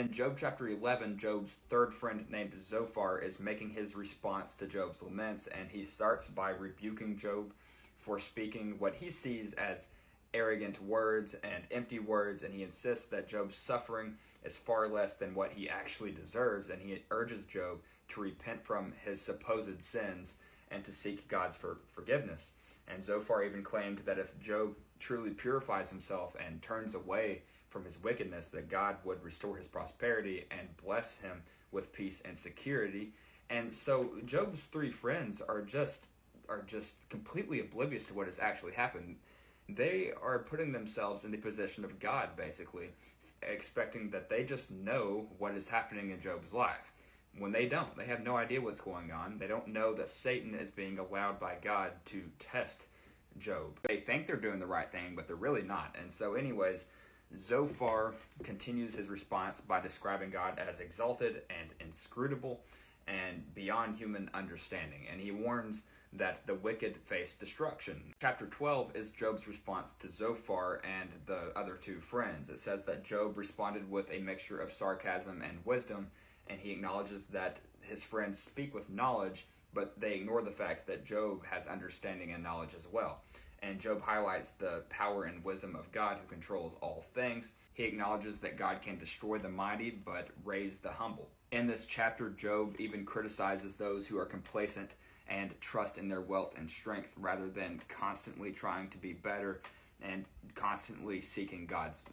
In Job chapter 11, Job's third friend named Zophar is making his response to Job's laments, and he starts by rebuking Job for speaking what he sees as arrogant words and empty words, and he insists that Job's suffering is far less than what he actually deserves, and he urges Job to repent from his supposed sins and to seek God's forgiveness. And Zophar even claimed that if Job truly purifies himself and turns away from his wickedness, that God would restore his prosperity and bless him with peace and security. And so Job's three friends are just completely oblivious to what has actually happened. They are putting themselves in the position of God, basically, expecting that they just know what is happening in Job's life. When they don't, they have no idea what's going on. They don't know that Satan is being allowed by God to test Job. They think they're doing the right thing, but they're really not. And so anyways, Zophar continues his response by describing God as exalted and inscrutable and beyond human understanding. And he warns that the wicked face destruction. Chapter 12 is Job's response to Zophar and the other two friends. It says that Job responded with a mixture of sarcasm and wisdom, and he acknowledges that his friends speak with knowledge, but they ignore the fact that Job has understanding and knowledge as well. And Job highlights the power and wisdom of God who controls all things. He acknowledges that God can destroy the mighty but raise the humble. In this chapter, Job even criticizes those who are complacent and trust in their wealth and strength rather than constantly trying to be better and constantly seeking God's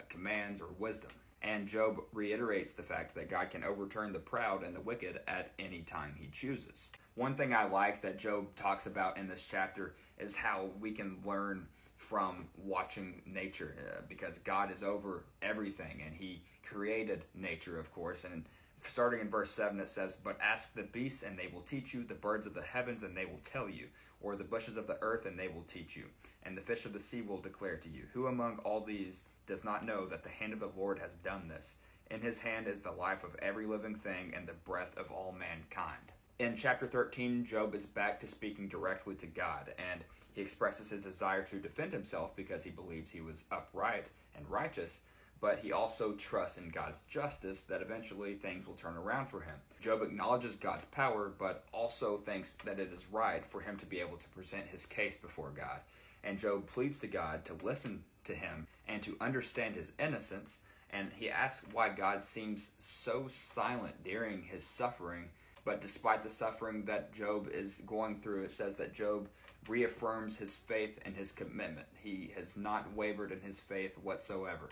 commands or wisdom. And Job reiterates the fact that God can overturn the proud and the wicked at any time he chooses. One thing I like that Job talks about in this chapter is how we can learn from watching nature, because God is over everything and he created nature, of course. And starting in verse 7, it says, "But ask the beasts and they will teach you, the birds of the heavens and they will tell you, or the bushes of the earth and they will teach you, and the fish of the sea will declare to you. Who among all these does not know that the hand of the Lord has done this? In his hand is the life of every living thing and the breath of all mankind." In chapter 13, Job is back to speaking directly to God, and he expresses his desire to defend himself because he believes he was upright and righteous, but he also trusts in God's justice that eventually things will turn around for him. Job acknowledges God's power, but also thinks that it is right for him to be able to present his case before God. And Job pleads to God to listen to him and to understand his innocence, and he asks why God seems so silent during his suffering. But despite the suffering that Job is going through, it says that Job reaffirms his faith and his commitment. He has not wavered in his faith whatsoever.